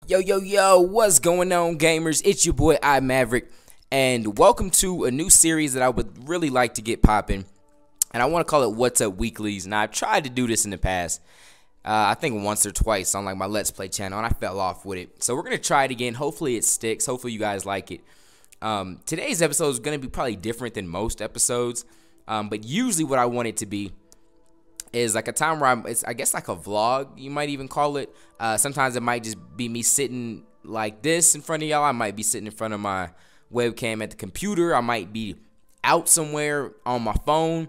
Yo, what's going on, gamers? It's your boy, mav-rik, and welcome to a new series that I would really like to get popping, and I want to call it What's Up Weeklies. Now, I've tried to do this in the past, I think once or twice on like my Let's Play channel, and I fell off with it. So we're going to try it again. Hopefully it sticks. Hopefully you guys like it. Today's episode is going to be probably different than most episodes, but usually what I want it to be is like a time where I guess like a vlog, you might even call it. Sometimes it might just be me sitting like this in front of y'all. I might be sitting in front of my webcam at the computer. I might be out somewhere on my phone.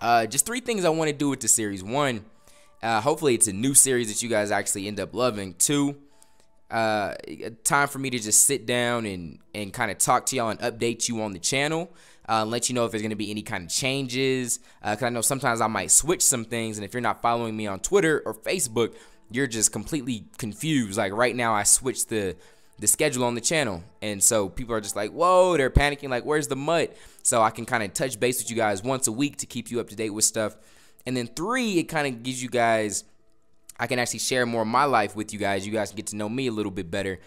Just three things I want to do with the series. One, hopefully it's a new series that you guys actually end up loving. Two, time for me to just sit down and kind of talk to y'all and update you on the channel. Let you know if there's going to be any kind of changes, because I know sometimes I might switch some things, and if you're not following me on Twitter or Facebook, you're just completely confused. Like right now I switched the schedule on the channel, and so people are just like, whoa, they're panicking, like where's the mud? So I can kind of touch base with you guys once a week to keep you up to date with stuff. And then three, it kind of gives you guys, I can actually share more of my life with you guys. You guys can get to know me a little bit better.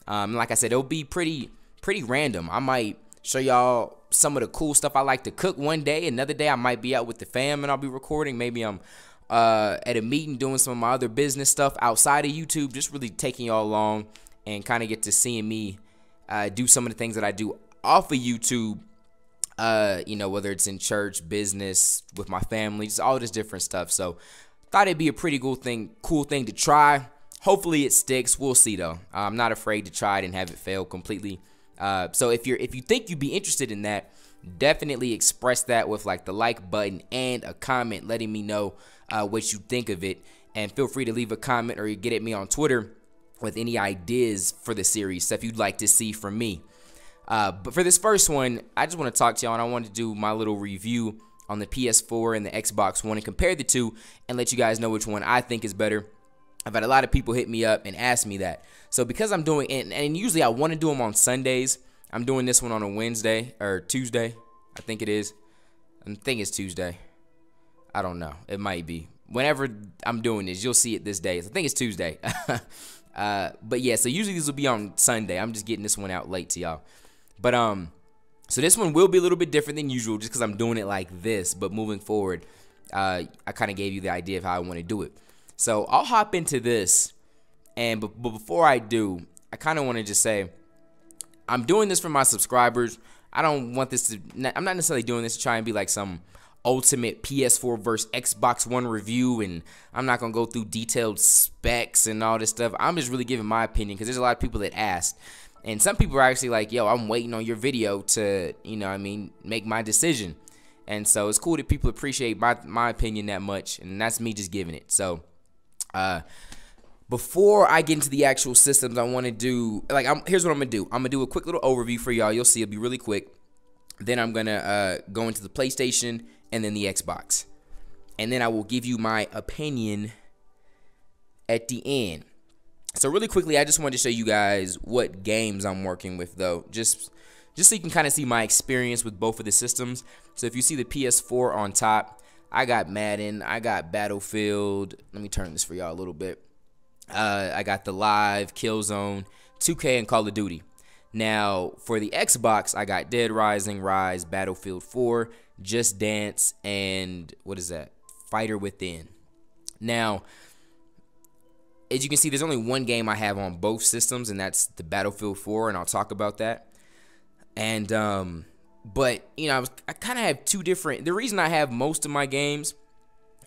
Like I said, it'll be pretty random. I might show y'all some of the cool stuff I like to cook one day. Another day I might be out with the fam and I'll be recording. Maybe I'm at a meeting doing some of my other business stuff outside of YouTube. Just really taking y'all along and kind of get to seeing me do some of the things that I do off of YouTube. You know, whether it's in church, business, with my family, just all this different stuff. So thought it'd be a pretty cool thing to try. Hopefully it sticks. We'll see though. I'm not afraid to try it and have it fail completely. So if you think you'd be interested in that, definitely express that with like the like button and a comment letting me know what you think of it. And feel free to leave a comment or you get at me on Twitter with any ideas for the series, stuff you'd like to see from me. But for this first one, I just want to talk to y'all, and I want to do my little review on the PS4 and the Xbox One and compare the two and let you guys know which one I think is better. I've had a lot of people hit me up and ask me that. So because I'm doing, and usually I want to do them on Sundays, I'm doing this one on a Wednesday or Tuesday. I think it is. I think it's Tuesday. I don't know. It might be. Whenever I'm doing this, you'll see it this day. I think it's Tuesday. But yeah, so usually these will be on Sunday. I'm just getting this one out late to y'all. But so this one will be a little bit different than usual just because I'm doing it like this. But moving forward, I kind of gave you the idea of how I want to do it. So I'll hop into this, and but before I do, I kind of want to just say I'm doing this for my subscribers. I don't want this to, I'm not necessarily doing this to try and be like some ultimate PS4 versus Xbox One review, and I'm not going to go through detailed specs and all this stuff. I'm just really giving my opinion because there's a lot of people that asked, and some people are actually like, yo, I'm waiting on your video to, you know what I mean, make my decision. And so it's cool that people appreciate my opinion that much, and that's me just giving it. So before I get into the actual systems, I want to do, like, here's what I'm going to do. I'm going to do a quick little overview for y'all. You'll see it'll be really quick. Then I'm going to go into the PlayStation and then the Xbox. And then I will give you my opinion at the end. So really quickly, I just wanted to show you guys what games I'm working with, though. Just so you can kind of see my experience with both of the systems. So if you see the PS4 on top, I got Madden, I got Battlefield. Let me turn this for y'all a little bit. I got the Live, Killzone, 2K, and Call of Duty. Now, for the Xbox, I got Dead Rising, Rise, Battlefield 4, Just Dance, and what is that? Fighter Within. Now, as you can see, there's only one game I have on both systems, and that's the Battlefield 4, and I'll talk about that. And, but, you know, I kind of have two different, the reason I have most of my games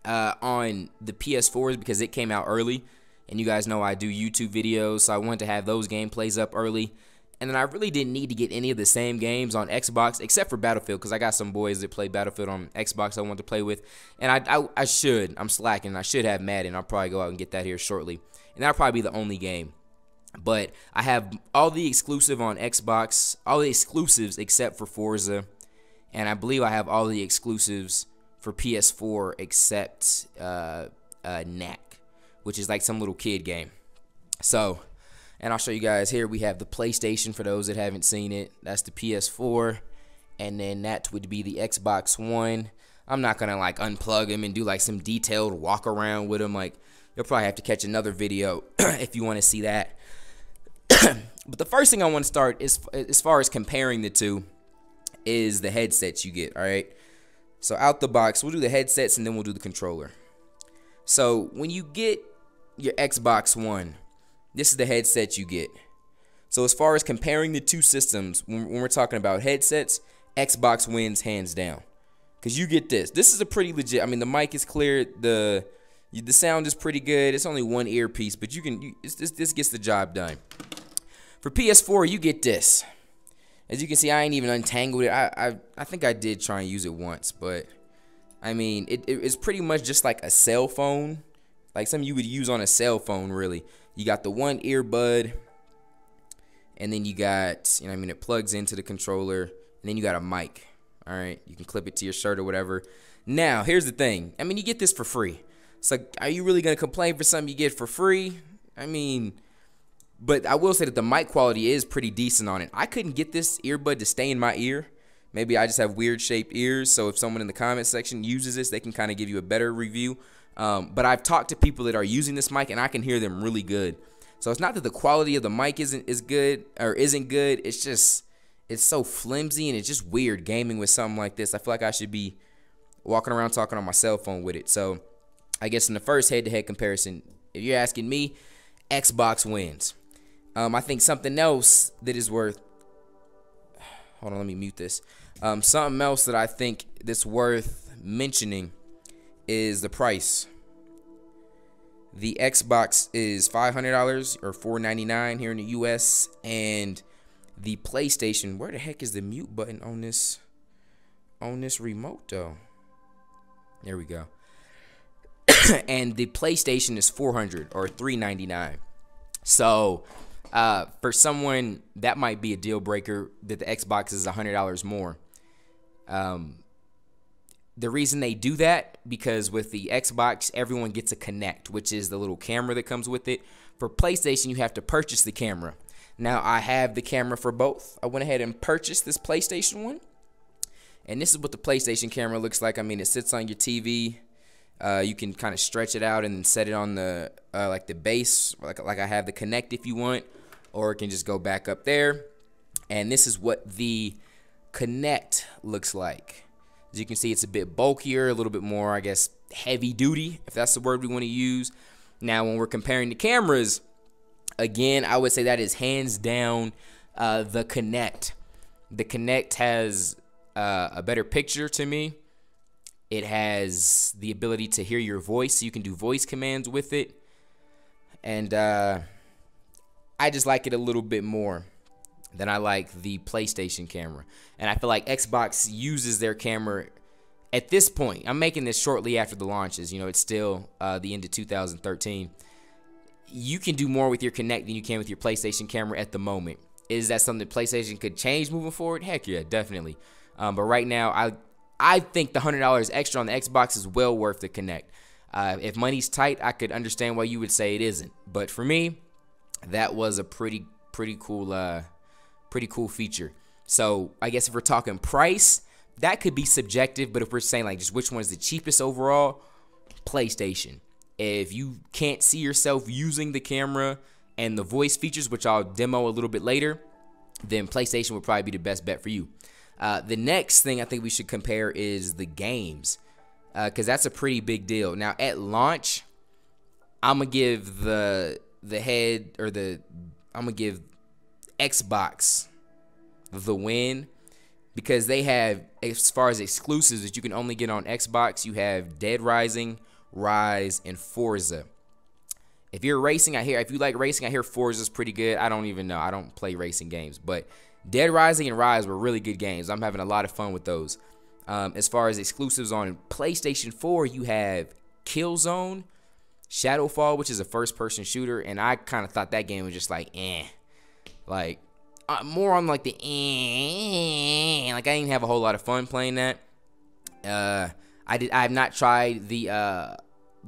on the PS4 is because it came out early, and you guys know I do YouTube videos, so I wanted to have those gameplays up early. And then I really didn't need to get any of the same games on Xbox, except for Battlefield, because I got some boys that play Battlefield on Xbox I want to play with. And I should. I'm slacking. I should have Madden. I'll probably go out and get that here shortly. And that'll probably be the only game. But I have all the exclusive on Xbox, all the exclusives except for Forza. And I believe I have all the exclusives for PS4 except Knack, which is like some little kid game. So, and I'll show you guys here. We have the PlayStation for those that haven't seen it. That's the PS4. And then that would be the Xbox One. I'm not going to like unplug them and do like some detailed walk around with them. Like, you'll probably have to catch another video if you want to see that. But the first thing I want to start is, as far as comparing the two, is the headsets you get. All right. So out the box, we'll do the headsets and then we'll do the controller. So when you get your Xbox One, this is the headset you get. So as far as comparing the two systems, when we're talking about headsets, Xbox wins hands down. Because you get this. This is a pretty legit. I mean, the mic is clear. The sound is pretty good. It's only one earpiece, but this gets the job done. For PS4, you get this. As you can see, I ain't even untangled it. I think I did try and use it once, but I mean, it's pretty much just like a cell phone, like something you would use on a cell phone, really. You got the one earbud, and then you got, you know what I mean, it plugs into the controller, and then you got a mic. All right, you can clip it to your shirt or whatever. Now, here's the thing. I mean, you get this for free. So, are you really gonna complain for something you get for free? I mean, but I will say that the mic quality is pretty decent on it. I couldn't get this earbud to stay in my ear. Maybe I just have weird shaped ears, so if someone in the comment section uses this, they can kind of give you a better review. But I've talked to people that are using this mic, and I can hear them really good. So it's not that the quality of the mic isn't good. It's just, it's so flimsy, and it's just weird gaming with something like this. I feel like I should be walking around talking on my cell phone with it. So I guess in the first head-to-head comparison, if you're asking me, Xbox wins. I think something else that is worth, hold on, let me mute this. Something else that I think that's worth mentioning is the price. The Xbox is $500 or $499 here in the US, and the PlayStation, where the heck is the mute button on this remote though? There we go. And the PlayStation is $400 or $399. So for someone, that might be a deal breaker that the Xbox is $100 more. The reason they do that, because with the Xbox, everyone gets a Kinect, which is the little camera that comes with it. For PlayStation, you have to purchase the camera. Now, I have the camera for both. I went ahead and purchased this PlayStation one. And this is what the PlayStation camera looks like. I mean, it sits on your TV. You can kind of stretch it out and set it on the like the base, like I have the Kinect if you want, or it can just go back up there. And this is what the Kinect looks like. As you can see, it's a bit bulkier, a little bit more, I guess, heavy duty, if that's the word we want to use. Now, when we're comparing the cameras, again, I would say that is hands down the Kinect. The Kinect has a better picture to me. It has the ability to hear your voice, so you can do voice commands with it. And I just like it a little bit more than I like the PlayStation camera. And I feel like Xbox uses their camera at this point. I'm making this shortly after the launches. You know, it's still the end of 2013. You can do more with your Kinect than you can with your PlayStation camera at the moment. Is that something that PlayStation could change moving forward? Heck yeah, definitely. But right now, I think the $100 extra on the Xbox is well worth the Kinect. If money's tight, I could understand why you would say it isn't. But for me, that was a pretty cool feature. So I guess if we're talking price, that could be subjective. But if we're saying like just which one is the cheapest overall, PlayStation. If you can't see yourself using the camera and the voice features, which I'll demo a little bit later, then PlayStation would probably be the best bet for you. The next thing I think we should compare is the games, because that's a pretty big deal. Now, at launch, I'm gonna give I'm gonna give Xbox the win, because they have, as far as exclusives that you can only get on Xbox, you have Dead Rising, Rise, and Forza. If you're racing, if you like racing, I hear Forza's pretty good. I don't even know. I don't play racing games, but Dead Rising and Rise were really good games. I'm having a lot of fun with those. As far as exclusives on PlayStation 4, you have Killzone, Shadowfall, which is a first-person shooter, and I kind of thought that game was just like, like more on like the like I didn't have a whole lot of fun playing that. I have not tried the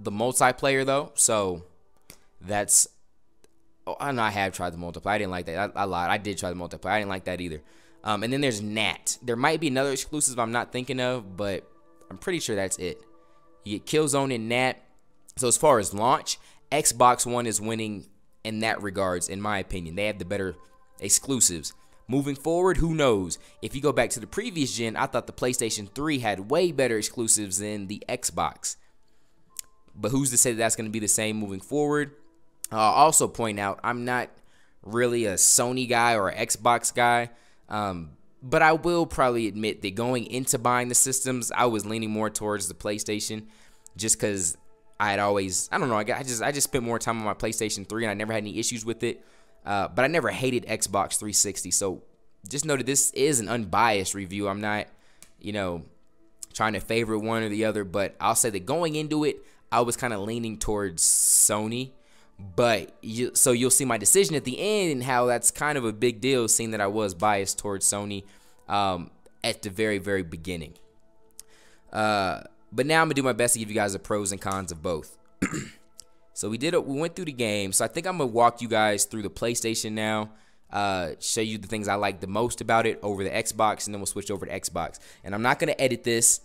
multiplayer though, so that's. Oh, I know I have tried the multiplayer. I didn't like that. I lied. I did try the multiplayer. I didn't like that either. And then there's Nat. There might be another exclusive I'm not thinking of, but I'm pretty sure that's it. You get Killzone and Nat. So as far as launch, Xbox One is winning in that regards, in my opinion. They have the better exclusives. Moving forward, who knows? If you go back to the previous gen, I thought the PlayStation 3 had way better exclusives than the Xbox. But who's to say that that's going to be the same moving forward? I'll also point out, I'm not really a Sony guy or an Xbox guy. But I will probably admit that going into buying the systems, I was leaning more towards the PlayStation just because I had always, I don't know, I just spent more time on my PlayStation 3 and I never had any issues with it. But I never hated Xbox 360. So just know that this is an unbiased review. I'm not, trying to favor one or the other. But I'll say that going into it, I was kind of leaning towards Sony. But so you'll see my decision at the end and how that's kind of a big deal, seeing that I was biased towards Sony at the very, very beginning. But now I'm going to do my best to give you guys the pros and cons of both. So we went through the game. So I think I'm going to walk you guys through the PlayStation now, show you the things I like the most about it over the Xbox, and then we'll switch over to Xbox. And I'm not going to edit this.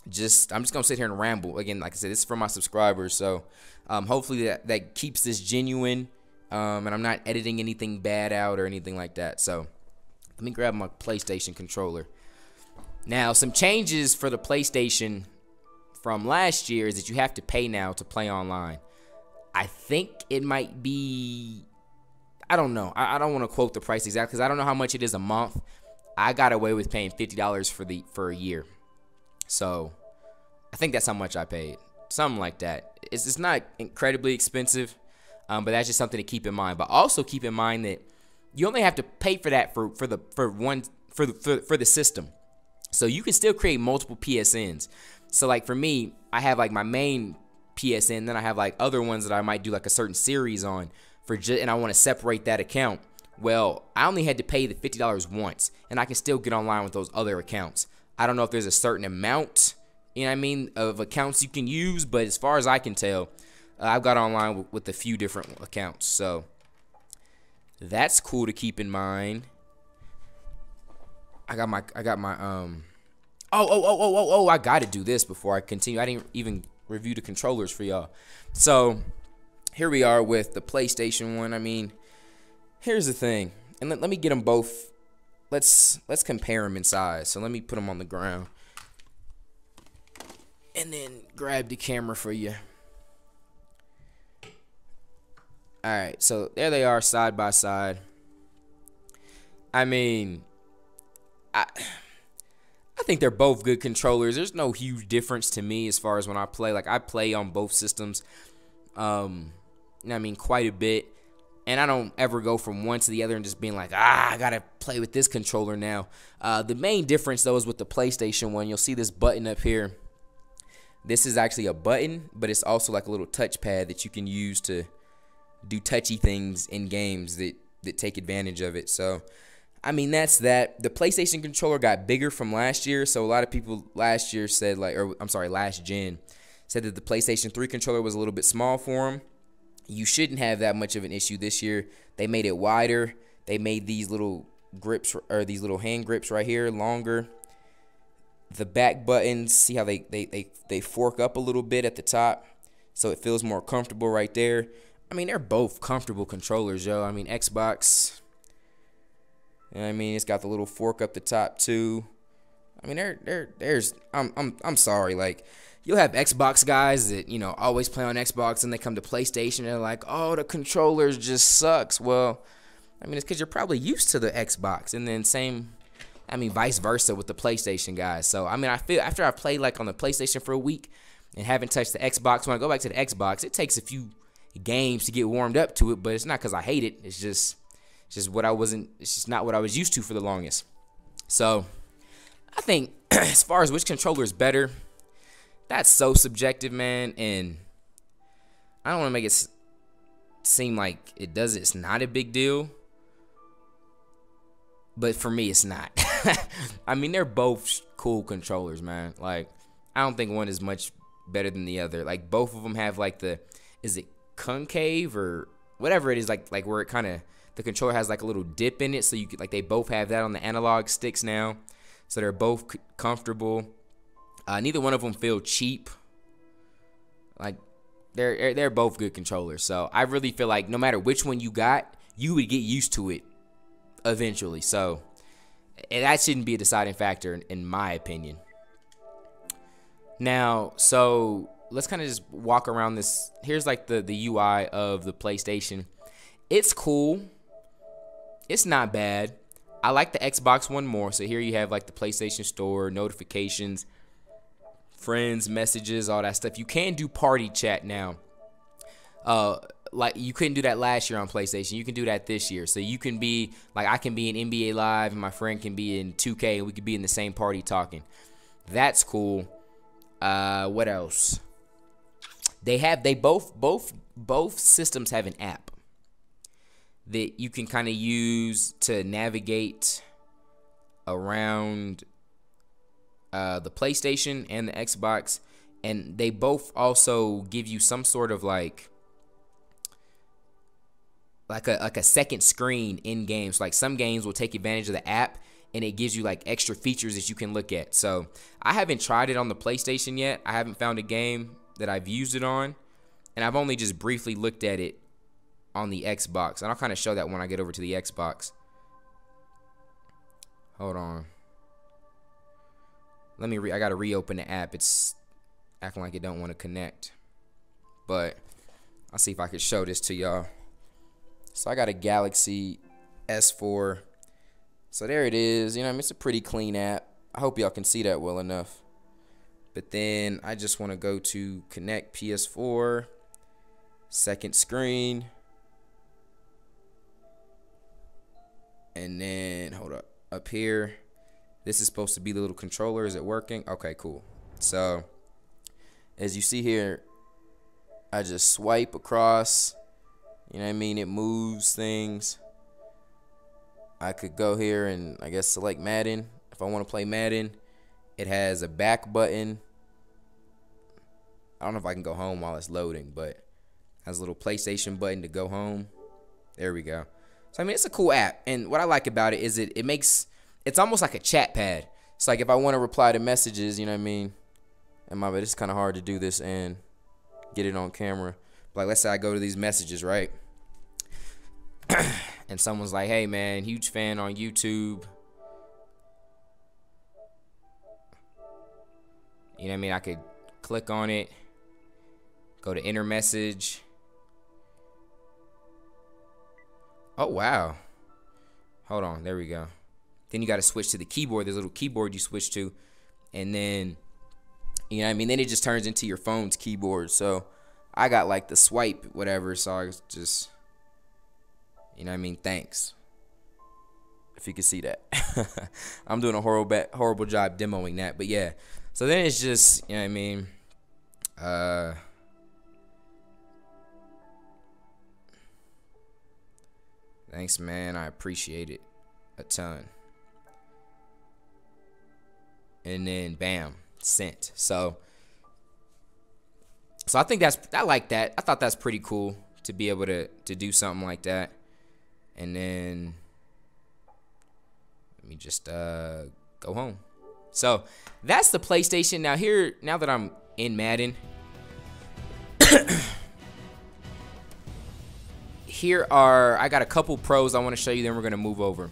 I'm just going to sit here and ramble. Again, like I said, this is for my subscribers. So hopefully that keeps this genuine, and I'm not editing anything bad out or anything like that. So let me grab my PlayStation controller. Now, some changes for the PlayStation from last year is that you have to pay now to play online. I think it might be, I don't know. I don't want to quote the price exactly because I don't know how much it is a month. I got away with paying $50 for a year. So I think that's how much I paid. Something like that. It's not incredibly expensive, but that's just something to keep in mind. But also keep in mind that you only have to pay for that for the system. So you can still create multiple PSNs. So like for me, I have like my main PSN, then I have like other ones that I might do like a certain series on and I want to separate that account. Well, I only had to pay the $50 once, and I can still get online with those other accounts. I don't know if there's a certain amount, of accounts you can use, but as far as I can tell, I've got online with a few different accounts. So that's cool to keep in mind. I got to do this before I continue. I didn't even review the controllers for y'all. So here we are with the PlayStation 1. Here's the thing. And let me get them both. Let's compare them in size. So let me put them on the ground. And then grab the camera for you. Alright, so there they are side by side. I think they're both good controllers. There's no huge difference to me as far as when I play. Like, I play on both systems, quite a bit. And I don't ever go from one to the other and just being like, I got to play with this controller now. The main difference, though, is with the PlayStation 1. You'll see this button up here. This is actually a button, but it's also like a little touchpad that you can use to do touchy things in games that take advantage of it. So that's that. The PlayStation controller got bigger from last year, so a lot of people last year said last gen said that the PlayStation 3 controller was a little bit small for them. You shouldn't have that much of an issue this year. They made it wider. They made these little grips, or these little hand grips right here, longer. The back buttons, see how they fork up a little bit at the top, so it feels more comfortable right there. They're both comfortable controllers, yo. Xbox, it's got the little fork up the top too. I'm sorry, like, you'll have Xbox guys that, always play on Xbox, and they come to PlayStation and they're like, oh, the controllers just sucks. Well, it's because you're probably used to the Xbox, and then vice versa with the PlayStation guys. So, I feel after I've played like on the PlayStation for a week and haven't touched the Xbox, when I go back to the Xbox, it takes a few games to get warmed up to it, but it's not because I hate it. It's just it's just not what I was used to for the longest. So I think as far as which controller is better, that's so subjective, man, and I don't want to make it seem like it's not a big deal, but for me it's not. They're both cool controllers, man. Like, I don't think one is much better than the other. Like, both of them have like is it concave or whatever it is, like where it kind of, the controller has like a little dip in it, so you could, like, they both have that on the analog sticks now, so they're both comfortable. Neither one of them feel cheap. Like, they're both good controllers. So I really feel like no matter which one you got, you would get used to it eventually. So that shouldn't be a deciding factor in my opinion. Now, so let's kind of just walk around this. Here's like the UI of the PlayStation. It's cool. It's not bad. I like the Xbox one more. So here you have like the PlayStation Store, notifications, friends, messages, all that stuff. You can do party chat now. Like you couldn't do that last year on PlayStation. You can do that this year. So you can be like, I can be in NBA Live and my friend can be in 2K and we could be in the same party talking. That's cool. What else? They both systems have an app that you can kind of use to navigate around the PlayStation and the Xbox, and they both also give you some sort of like a second screen in games. Like some games will take advantage of the app and it gives you like extra features that you can look at. So I haven't tried it on the PlayStation yet. I haven't found a game that I've used it on, and I've only just briefly looked at it on the Xbox, and I'll kind of show that when I get over to the Xbox. Hold on. I gotta reopen the app. It's acting like it don't want to connect, but I'll see if I can show this to y'all. So I got a Galaxy S4. So there it is. You know, I mean, it's a pretty clean app. I hope y'all can see that well enough. But then I just want to go to connect PS4, second screen. And then, hold up here, this is supposed to be the little controller. Is it working? Okay, cool. So, as you see here, I just swipe across. You know what I mean? It moves things. I could go here and, I guess, select Madden. If I want to play Madden, it has a back button. I don't know if I can go home while it's loading, but it has a little PlayStation button to go home. There we go. So, I mean, it's a cool app, and what I like about it is it's almost like a chat pad. It's like if I want to reply to messages, you know what I mean, and it's kind of hard to do this and get it on camera. But like, let's say I go to these messages, right, and someone's like, hey, man, huge fan on YouTube. You know what I mean? I could click on it, go to enter message. Oh, wow. Hold on. There we go. Then you got to switch to the keyboard. There's a little keyboard you switch to. And then, you know what I mean? Then it just turns into your phone's keyboard. So I got like the swipe, whatever. So I just, you know what I mean? Thanks. If you can see that. I'm doing a horrible job demoing that. But yeah. So then it's just, you know what I mean? Thanks, man. I appreciate it a ton. And then, bam, sent. So I think I like that. I thought that's pretty cool to be able to do something like that. And then, let me just go home. So that's the PlayStation. Now that I'm in Madden, I got a couple pros I want to show you, then we're going to move over.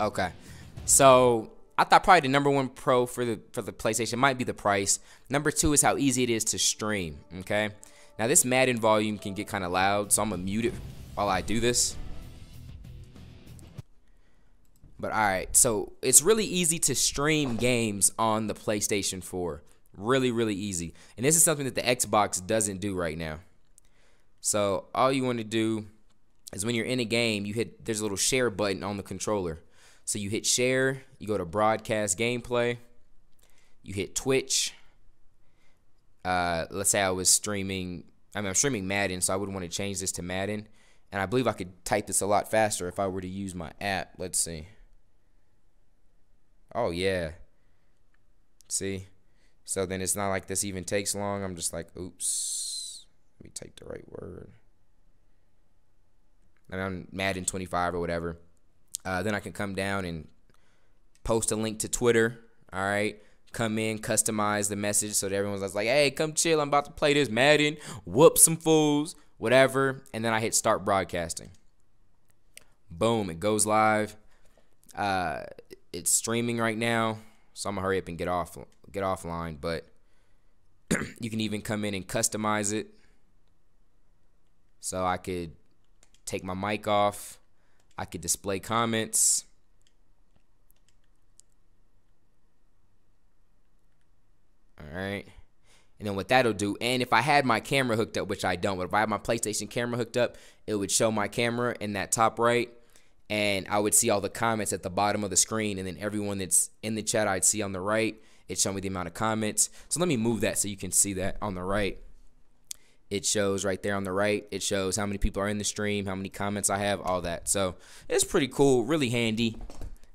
Okay. So I thought probably the number one pro for the PlayStation might be the price. Number two is how easy it is to stream, okay? Now this Madden volume can get kind of loud, so I'm going to mute it while I do this. But alright, so it's really easy to stream games on the PlayStation 4. Really, really easy. And this is something that the Xbox doesn't do right now. So all you want to do is when you're in a game, there's a little share button on the controller. So you hit share, you go to broadcast gameplay, you hit Twitch. Let's say I'm streaming Madden, so I would want to change this to Madden. And I believe I could type this a lot faster if I were to use my app. Let's see. Oh, yeah. See? So then it's not like this even takes long. I'm just like, oops. Let me type the right word. And I'm Madden 25 or whatever. Then I can come down and post a link to Twitter. All right. come in, customize the message so that everyone's like, hey, come chill, I'm about to play this Madden, whoop some fools, whatever. And then I hit start broadcasting. Boom, it goes live. It's streaming right now, so I'm gonna hurry up and get offline. But you can even come in and customize it. So I could take my mic off. I could display comments. All right. And then what that'll do, and if I had my camera hooked up, which I don't, but if I had my PlayStation camera hooked up, it would show my camera in that top right, and I would see all the comments at the bottom of the screen, and then everyone that's in the chat I'd see on the right. It showed me the amount of comments. So let me move that so you can see that on the right. It shows right there on the right. It shows how many people are in the stream, how many comments I have, all that. So it's pretty cool, really handy.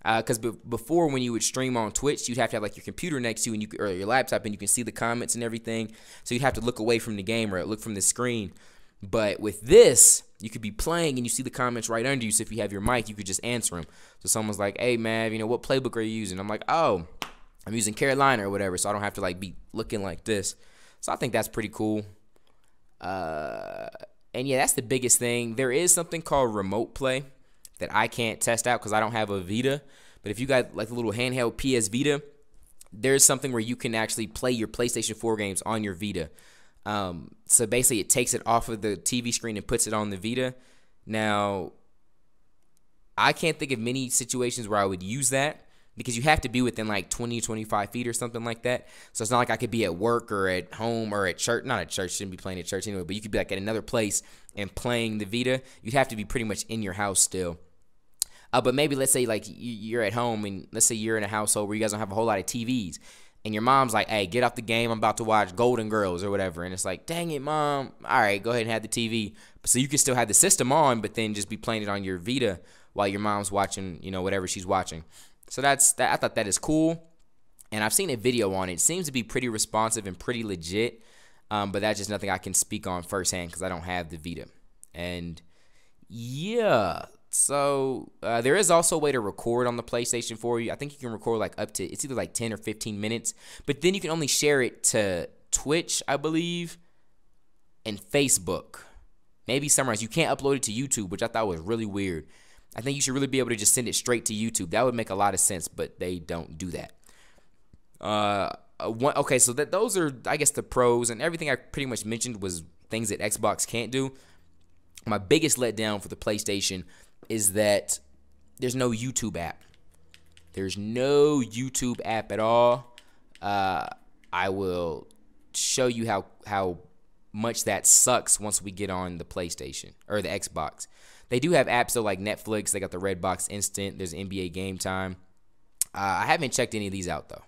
Because before, when you would stream on Twitch, you'd have to have like your computer next to you or your laptop, and you can see the comments and everything. So you'd have to look away from the game or look from the screen. But with this, you could be playing and you see the comments right under you. So if you have your mic, you could just answer them. So someone's like, "Hey, Mav, what playbook are you using?" I'm like, "Oh, I'm using Carolina or whatever." So I don't have to like be looking like this. So I think that's pretty cool. And yeah, that's the biggest thing. There is something called remote play that I can't test out because I don't have a Vita. But if you got like a little handheld PS Vita, there's something where you can actually play your PlayStation 4 games on your Vita. So basically it takes it off of the TV screen and puts it on the Vita. Now, I can't think of many situations where I would use that because you have to be within like 20, 25 feet or something like that. So it's not like I could be at work or at home or at church. Not at church, shouldn't be playing at church anyway, but you could be like at another place and playing the Vita. You'd have to be pretty much in your house still. But maybe let's say like you're at home and let's say you're in a household where you guys don't have a whole lot of TVs. And your mom's like, "Hey, get off the game. I'm about to watch Golden Girls or whatever." And it's like, "Dang it, Mom. All right, go ahead and have the TV." So you can still have the system on, but then just be playing it on your Vita while your mom's watching, whatever she's watching. So that's that. I thought that is cool. And I've seen a video on it. It seems to be pretty responsive and pretty legit. But that's just nothing I can speak on firsthand because I don't have the Vita. And yeah. So there is also a way to record on the PlayStation 4. I think you can record like up to, it's either like 10 or 15 minutes. But then you can only share it to Twitch, I believe, and Facebook. Maybe somewhere else. You can't upload it to YouTube, which I thought was really weird. I think you should really be able to just send it straight to YouTube. That would make a lot of sense, but they don't do that. Okay, so those are, I guess, the pros. And everything I pretty much mentioned was things that Xbox can't do. My biggest letdown for the PlayStation is that there's no YouTube app. There's no YouTube app at all. I will show you how much that sucks once we get on the PlayStation or the Xbox. They do have apps though, like Netflix. They got the Redbox Instant. There's NBA Game Time. I haven't checked any of these out though.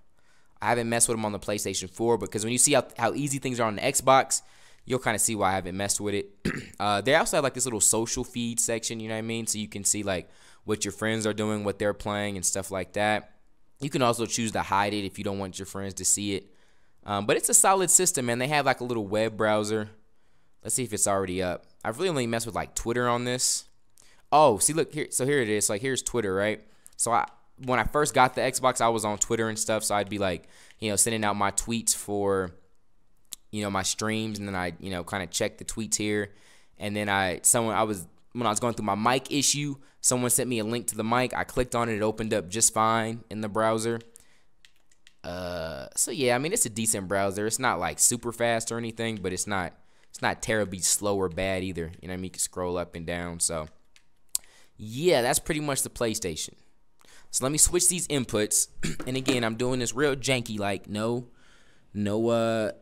I haven't messed with them on the PlayStation 4 because when you see how easy things are on the Xbox, you'll kind of see why I haven't messed with it. They also have like this little social feed section, you know what I mean? So you can see like what your friends are doing, what they're playing and stuff like that. You can also choose to hide it if you don't want your friends to see it. But it's a solid system, man. They have like a little web browser. Let's see if it's already up. I've really only messed with like Twitter on this. Oh, see, look here. So here it is. Like here's Twitter, right? So when I first got the Xbox, I was on Twitter and stuff. So I'd be like, sending out my tweets for my streams, and then I, kind of check the tweets here. And then when I was going through my mic issue, someone sent me a link to the mic. I clicked on it. It opened up just fine in the browser. So yeah, I mean, it's a decent browser. It's not like super fast or anything, but it's not terribly slow or bad either. You know what I mean? You can scroll up and down. So yeah, that's pretty much the PlayStation. So let me switch these inputs. And again, I'm doing this real janky, like no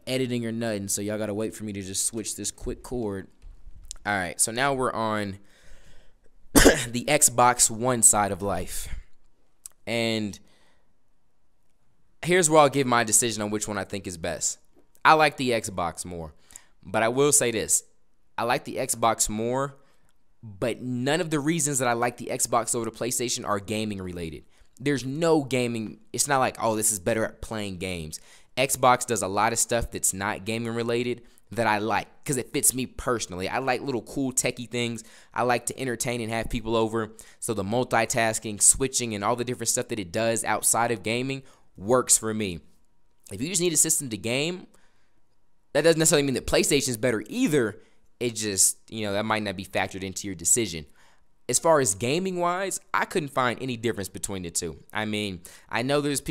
editing or nothing, so y'all gotta wait for me to just switch this quick chord. All right, so now we're on the Xbox One side of life, and here's where I'll give my decision on which one I think is best. I like the Xbox more, but I will say this: I like the Xbox more, but none of the reasons that I like the Xbox over the PlayStation are gaming related. There's no gaming. It's not like, oh, this is better at playing games. Xbox does a lot of stuff that's not gaming related that I like because it fits me personally. I like little cool techie things. I like to entertain and have people over. So the multitasking, switching, and all the different stuff that it does outside of gaming works for me. If you just need a system to game, that doesn't necessarily mean that PlayStation is better either. It just, that might not be factored into your decision. As far as gaming wise, I couldn't find any difference between the two. I mean, I know there's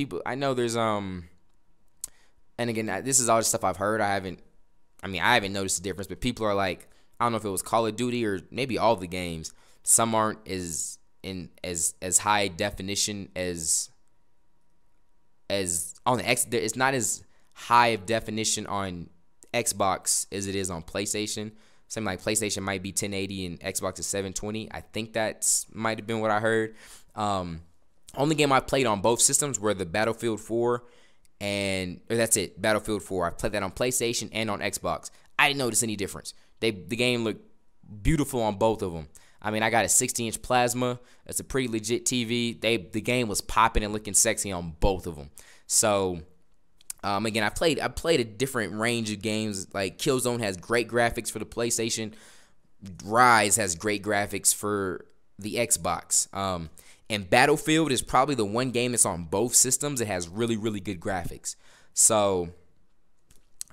and again, this is all the stuff I've heard. I haven't noticed a difference, but people are like, I don't know if it was Call of Duty or maybe all the games. Some aren't as high definition as on the X. It's not as high of definition on Xbox as it is on PlayStation. Something like PlayStation might be 1080 and Xbox is 720. I think that's might have been what I heard. Only game I played on both systems were the Battlefield 4 that's it, Battlefield 4. I played that on PlayStation and on Xbox. I didn't notice any difference. The game looked beautiful on both of them. I mean, I got a 60-inch plasma. It's a pretty legit TV. The game was popping and looking sexy on both of them. So, again, I played a different range of games. Like Killzone has great graphics for the PlayStation. Rise has great graphics for the Xbox. And Battlefield is probably the one game that's on both systems. It has really, really good graphics. So,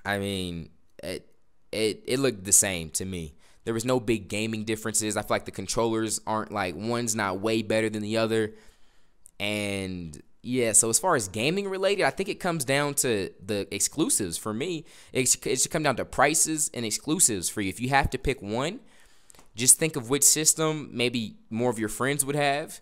I mean, it looked the same to me. There was no big gaming differences. I feel like the controllers aren't like, one's not way better than the other. And yeah, so as far as gaming related, I think it comes down to the exclusives for me. It should come down to prices and exclusives for you. If you have to pick one, just think of which system maybe more of your friends would have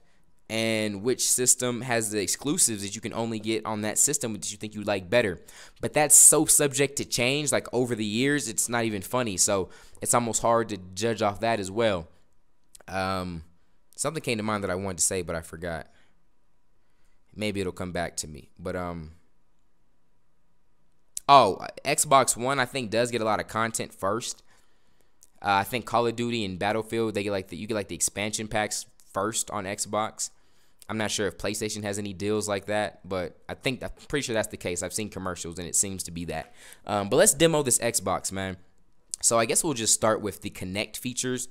and which system has the exclusives that you can only get on that system that you think you like better. But that's so subject to change. Like over the years, it's not even funny. So it's almost hard to judge off that as well. Something came to mind that I wanted to say, but I forgot. Maybe it'll come back to me. But Xbox One I think does get a lot of content first. I think Call of Duty and Battlefield you get the expansion packs first on Xbox. I'm not sure if PlayStation has any deals like that, but I'm pretty sure that's the case. I've seen commercials and it seems to be that. But let's demo this Xbox, man. So I guess we'll just start with the Connect features,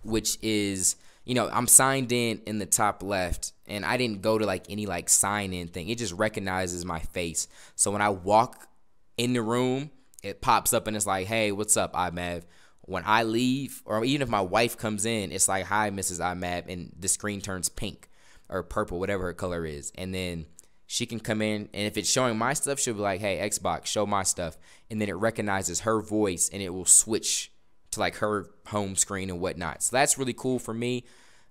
which is, I'm signed in the top left, and I didn't go to any sign in thing. It just recognizes my face. So when I walk in the room, it pops up and it's like, hey, what's up, iMav? When I leave, or even if my wife comes in, it's like, hi, Mrs. iMav, and the screen turns pink or purple, whatever her color is. And then she can come in, and if it's showing my stuff, she'll be like, hey, Xbox, show my stuff. And then it recognizes her voice, and it will switch to her home screen and whatnot. So that's really cool for me.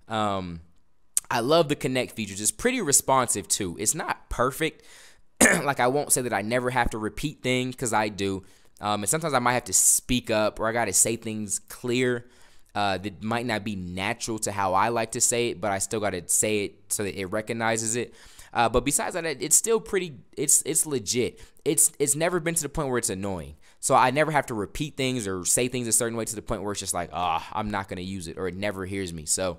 I love the Connect features. It's pretty responsive too. It's not perfect. I won't say that I never have to repeat things, because I do. And sometimes I might have to speak up, or I got to say things clear that might not be natural to how I like to say it, but I still got to say it so that it recognizes it. But besides that, it's still it's legit. It's never been to the point where it's annoying. So I never have to repeat things or say things a certain way to the point where it's just like, I'm not going to use it, or it never hears me. So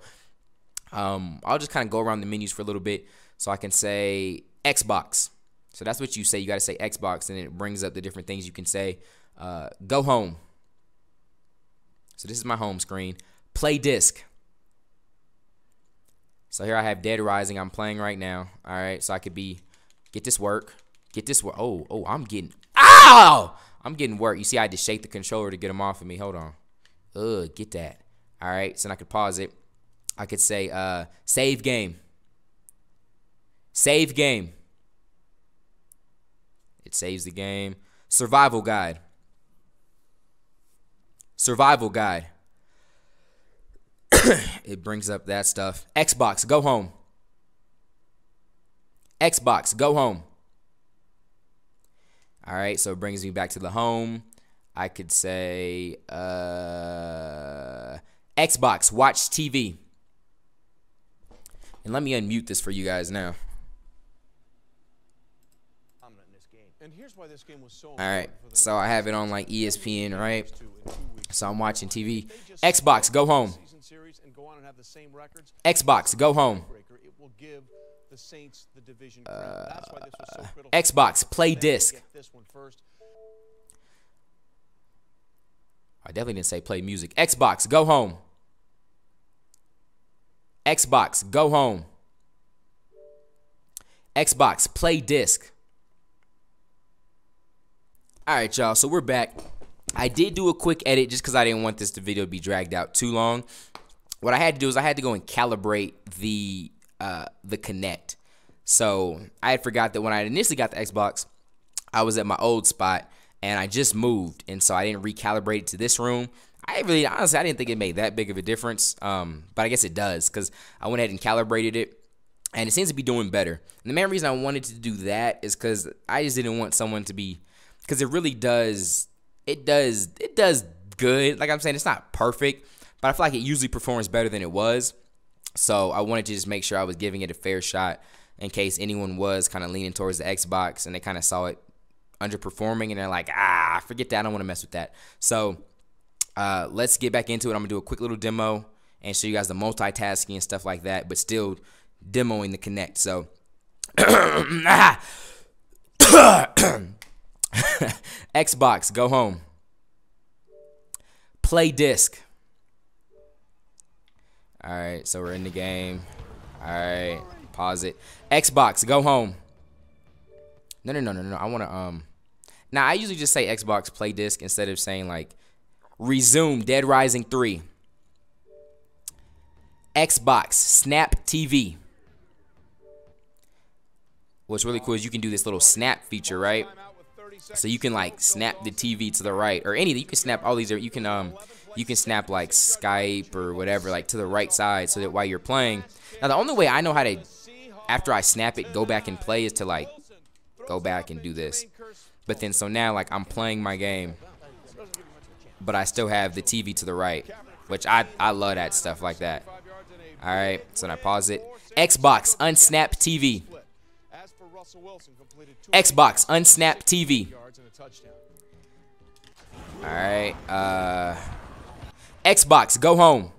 I'll just kind of go around the menus for a little bit. So I can say Xbox. So that's what you say. You got to say Xbox, and it brings up the different things you can say. Go home. So this is my home screen. Play disc. So here I have Dead Rising. I'm playing right now. All right. So I could get this work. Oh, I'm getting, I'm getting work. You see, I had to shake the controller to get them off of me. Hold on. Get that. All right. So then I could pause it. I could say, save game. Save game. It saves the game. Survival guide. Survival guide. It brings up that stuff. Xbox, go home. Xbox, go home. All right, so it brings me back to the home. I could say Xbox, watch TV. And let me unmute this for you guys now. And here's why this game was so all right, so I have it on ESPN, right? So I'm watching TV. Xbox, go home. Xbox, go home. Xbox, play disc. I definitely didn't say play music. Xbox, go home. Xbox, go home. Xbox, play disc. Alright, y'all, so we're back. I did do a quick edit just because I didn't want this video to be dragged out too long. What I had to do is I had to go and calibrate the Kinect. So I had forgot that when I initially got the Xbox, I was at my old spot, and I just moved, and so I didn't recalibrate it to this room. Honestly, I didn't think it made that big of a difference, but I guess it does because I went ahead and calibrated it, and it seems to be doing better. And the main reason I wanted to do that is because I just didn't want someone to be, because it really does, it does good. Like I'm saying, it's not perfect, but I feel like it usually performs better than it was. So I wanted to just make sure I was giving it a fair shot in case anyone was kind of leaning towards the Xbox and they kind of saw it underperforming and they're like, forget that, I don't want to mess with that. So let's get back into it. I'm gonna do a quick little demo and show you guys the multitasking and stuff like that, but still demoing the Kinect. So Xbox, go home. Play disc. Alright, so we're in the game. Alright, pause it. Xbox, go home. No. I wanna now I usually just say Xbox play disc instead of saying like resume Dead Rising 3. Xbox Snap TV. What's really cool is you can do this little snap feature, right? So you can like snap the TV to the right or anything. You can snap all these. You can snap like Skype or whatever like to the right side so that while you're playing. Now the only way I know how to, after I snap it, go back and play is to like go back and do this. But then so now like I'm playing my game, but I still have the TV to the right, which I love that stuff like that. All right, so now pause it. Xbox unsnap TV. Xbox unsnap TV. Alright, Xbox go home.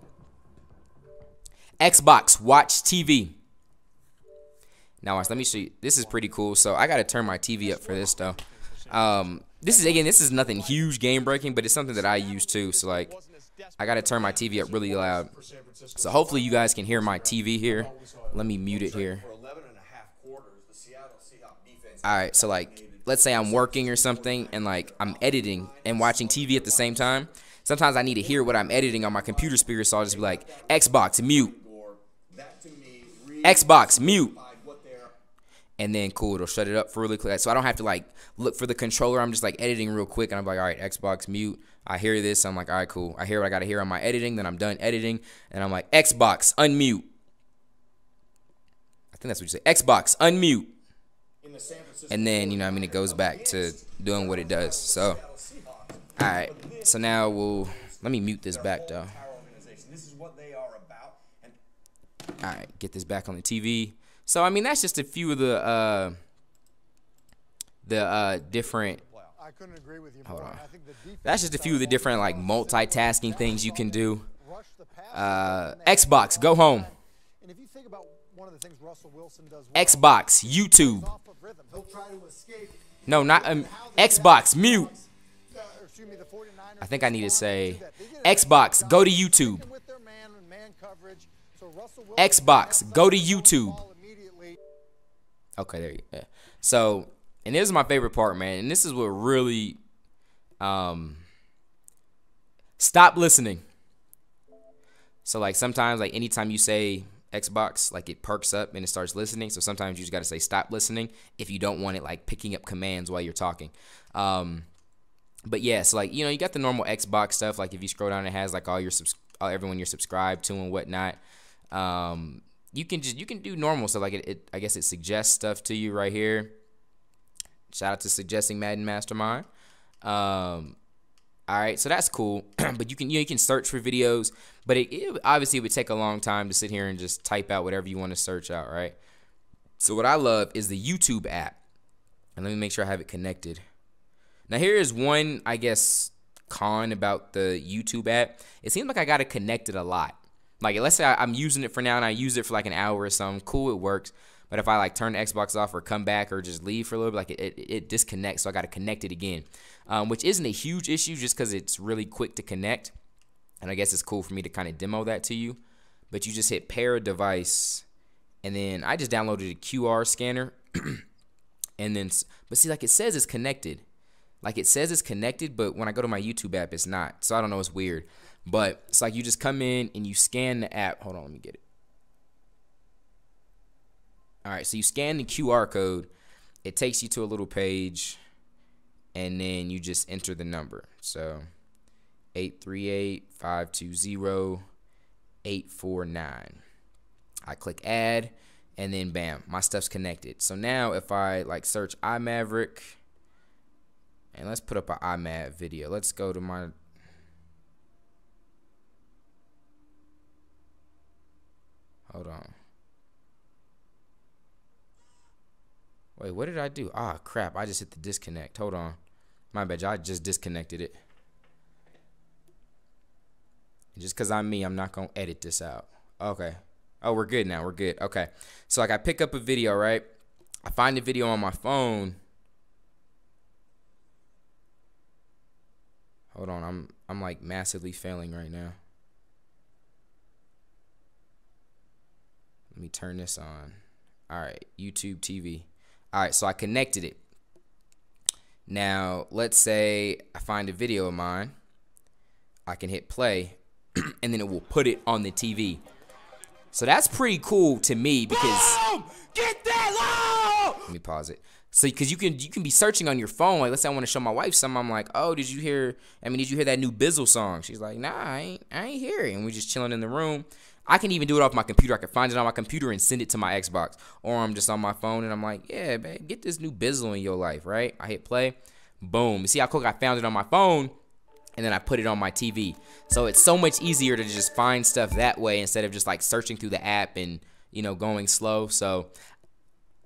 Xbox watch TV. Now watch, let me show you. This is pretty cool. So I gotta turn my TV up for this though. This is nothing huge game breaking, but it's something that I use too. So like I gotta turn my TV up really loud. So hopefully you guys can hear my TV here. Let me mute it here. Alright, so like let's say I'm working or something and like I'm editing and watching TV at the same time. Sometimes I need to hear what I'm editing on my computer speaker, so I'll just be like, Xbox mute. Xbox mute. And then cool, it'll shut it up for really quick. So I don't have to like look for the controller. I'm just like editing real quick and I'm like, alright, Xbox mute. I hear this, I'm like, alright, cool. I hear what I gotta hear on my editing, then I'm done editing, and I'm like, Xbox unmute. I think that's what you say. Xbox unmute. And then, you know, I mean, it goes back to doing what it does. So, alright. So now let me mute this back, though. Alright, get this back on the TV. So, I mean, that's just a few of the different, hold on. That's just a few of the different, like, multitasking things you can do. Xbox, go home. Xbox, YouTube. No, not Xbox, mute. I think I need to say Xbox, go to YouTube. Xbox, go to YouTube. Okay, there you go. So, and this is my favorite part, man. And this is what really, stop listening. So, like, sometimes, like, anytime you say Xbox, like, it perks up and it starts listening. So sometimes you just got to say stop listening if you don't want it like picking up commands while you're talking. But yeah, so like, you know, you got the normal Xbox stuff. Like if you scroll down, it has like all your everyone you're subscribed to and whatnot. You can do normal stuff. Like I guess it suggests stuff to you right here. Shout out to suggesting Madden Mastermind. All right, so that's cool. But you can search for videos, but it obviously would take a long time to sit here and just type out whatever you want to search out, right? So what I love is the YouTube app. And let me make sure I have it connected. Now here is one, I guess, con about the YouTube app. It seems like I got it connected a lot. Like let's say I'm using it for now and I use it for like an hour or something. Cool, it works. But if I like turn the Xbox off or come back or just leave for a little bit, like it disconnects, so I got to connect it again, which isn't a huge issue just because it's really quick to connect. And I guess it's cool for me to kind of demo that to you. But you just hit pair a device, and then I just downloaded a QR scanner, and then but see, like it says it's connected. Like it says it's connected, but when I go to my YouTube app, it's not. So I don't know, it's weird. But it's like you just come in and you scan the app. Hold on, let me get it. All right, so you scan the QR code. It takes you to a little page, and then you just enter the number. So 838-520-849. I click add, and then bam, my stuff's connected. So now if I like search mav-rik, and let's put up an iMav video. Let's go to my... Hold on. Wait, what did I do? Ah, crap. I just hit the disconnect. Hold on. My bad. I just disconnected it. Just because I'm me, I'm not going to edit this out. Okay. Oh, we're good now. We're good. Okay. So, like, I pick up a video, right? I find the video on my phone. Hold on. I'm like, massively failing right now. Let me turn this on. All right. YouTube TV. All right, so I connected it. Now, let's say I find a video of mine. I can hit play, and then it will put it on the TV. So that's pretty cool to me because... Boom! Get that low! Let me pause it. So, because you can be searching on your phone. Like, let's say I want to show my wife something. I'm like, oh, did you hear that new Bizzle song? She's like, nah, I ain't hear it. And we're just chilling in the room. I can even do it off my computer. I can find it on my computer and send it to my Xbox. Or I'm just on my phone and I'm like, yeah, babe, get this new Bizzle in your life, right? I hit play. Boom. You see how quick I found it on my phone? And then I put it on my TV. So it's so much easier to just find stuff that way instead of just like searching through the app and, you know, going slow. So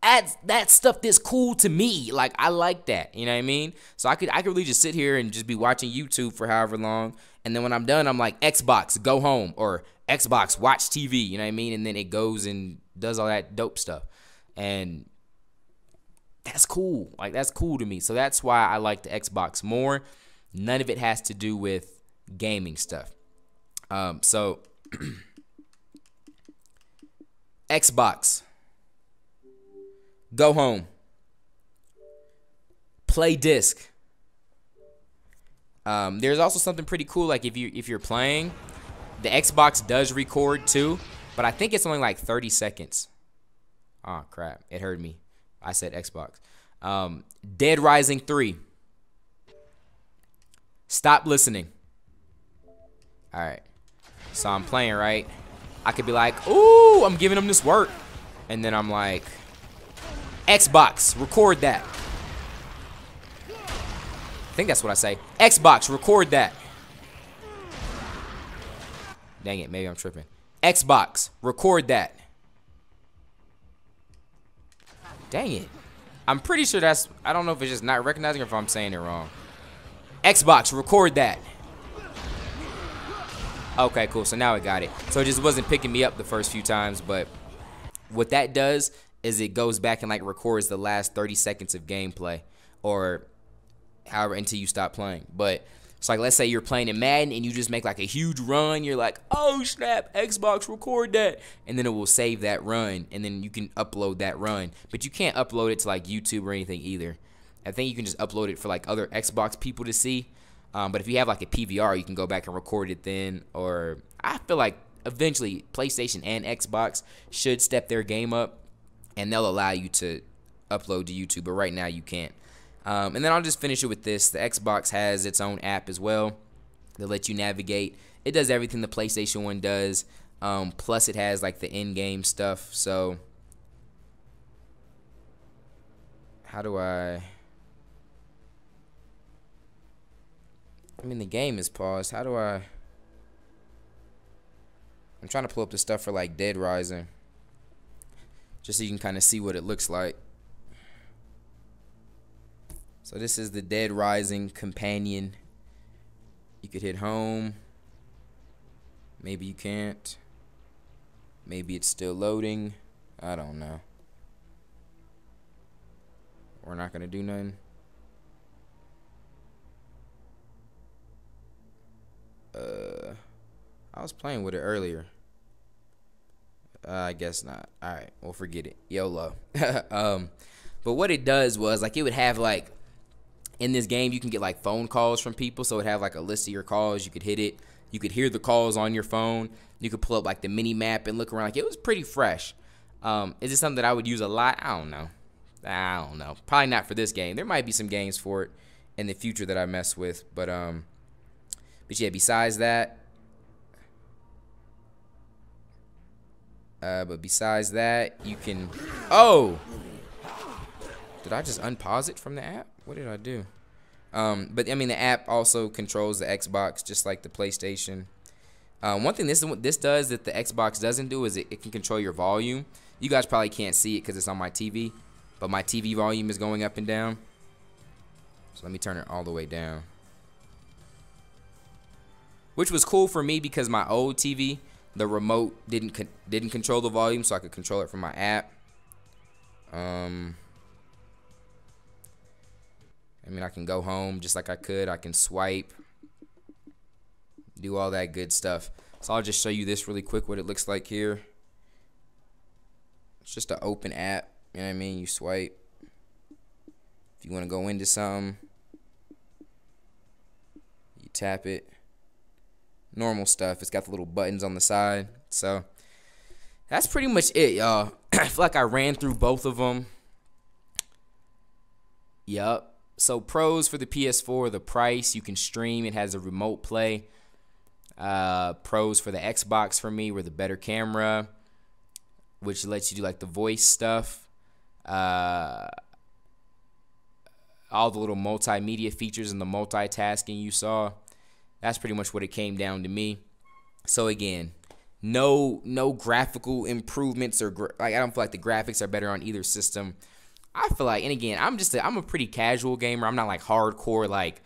that stuff that's cool to me. Like, I like that. You know what I mean? So I could really just sit here and just be watching YouTube for however long. And then when I'm done, I'm like, Xbox, go home. Or Xbox, watch TV. You know what I mean? And then it goes and does all that dope stuff. And that's cool. Like, that's cool to me. So that's why I like the Xbox more. None of it has to do with gaming stuff. So Xbox, go home, play disc. There's also something pretty cool. Like if you're playing, the Xbox does record too, but I think it's only like 30 seconds. Oh crap! It heard me. I said Xbox. Dead Rising 3. Stop listening. All right. So I'm playing, right? I could be like, ooh, I'm giving them this work. And then I'm like, Xbox, record that. I think that's what I say. Xbox, record that. Dang it, maybe I'm tripping. Xbox, record that. Dang it. I'm pretty sure that's, I don't know if it's just not recognizing or if I'm saying it wrong. Xbox, record that. Okay, cool. So now I got it. So it just wasn't picking me up the first few times, but what that does is it goes back and like records the last 30 seconds of gameplay or however until you stop playing. But it's like, let's say you're playing in Madden and you just make like a huge run. You're like, oh snap, Xbox, record that. And then it will save that run and then you can upload that run. But you can't upload it to like YouTube or anything either. I think you can just upload it for like other Xbox people to see. But if you have like a PVR, you can go back and record it then. Or I feel like eventually PlayStation and Xbox should step their game up and they'll allow you to upload to YouTube. But right now you can't. And then I'll just finish it with this. The Xbox has its own app as well. They'll let you navigate. It does everything the PlayStation one does. Plus it has like the in-game stuff. So how do I mean, the game is paused. How do I... I'm trying to pull up the stuff for, like, Dead Rising. Just so you can kind of see what it looks like. So this is the Dead Rising companion. You could hit home. Maybe you can't. Maybe it's still loading. I don't know. We're not going to do nothing. I was playing with it earlier. I guess not. Alright, well forget it. YOLO. But what it does was like it would have like In this game, you can get like phone calls from people, so it have like a list of your calls. You could hit it. You could hear the calls on your phone. You could pull up like the mini map and look around. Like, it was pretty fresh. Is it something that I would use a lot? I don't know. Probably not for this game. There might be some games for it in the future that I mess with, but yeah. Besides that, you can. Oh, did I just unpause it from the app? What did I do? But I mean, the app also controls the Xbox just like the PlayStation. One thing this does that the Xbox doesn't do is it can control your volume. You guys probably can't see it because it's on my TV, but my TV volume is going up and down. So let me turn it all the way down. Which was cool for me because my old TV, the remote didn't control the volume, so I could control it from my app. I mean, I can go home just like I could. I can swipe, do all that good stuff. So I'll just show you this really quick, what it looks like here. It's just an open app, you know what I mean? You swipe. If you want to go into something, you tap it. Normal stuff. It's got the little buttons on the side. So that's pretty much it, y'all. I feel like I ran through both of them. Yup. So pros for the PS4, the price, you can stream. It has a remote play. Pros for the Xbox for me were the better camera, which lets you do like the voice stuff. All the little multimedia features and the multitasking you saw. That's pretty much what it came down to me. So again, no graphical improvements or like I don't feel like the graphics are better on either system. I feel like, and again, I'm a pretty casual gamer. I'm not like hardcore, like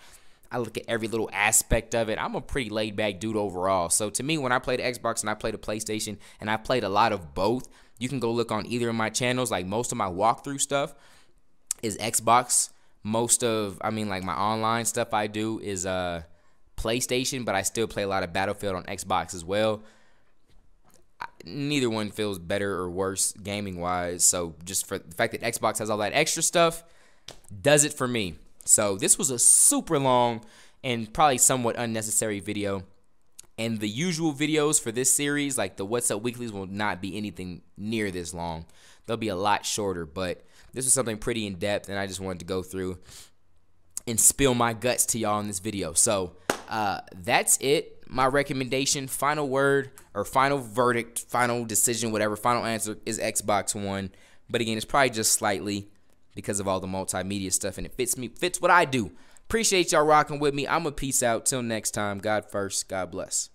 I look at every little aspect of it. I'm a pretty laid back dude overall. So to me, when I play the Xbox and I play the PlayStation, and I played a lot of both, you can go look on either of my channels. Like most of my walkthrough stuff is Xbox. Like my online stuff I do is PlayStation, but I still play a lot of Battlefield on Xbox as well. Neither one feels better or worse gaming wise, so just for the fact that Xbox has all that extra stuff does it for me. So this was a super long and probably somewhat unnecessary video, and the usual videos for this series, like the What's Up Weeklies, will not be anything near this long. They'll be a lot shorter, but this was something pretty in depth, and I just wanted to go through and spill my guts to y'all in this video. So that's it. My recommendation, final word or final verdict, final decision, whatever, final answer is Xbox One. But again, it's probably just slightly because of all the multimedia stuff, and it fits what I do. Appreciate y'all rocking with me. I'm a peace out. Till next time. God first. God bless.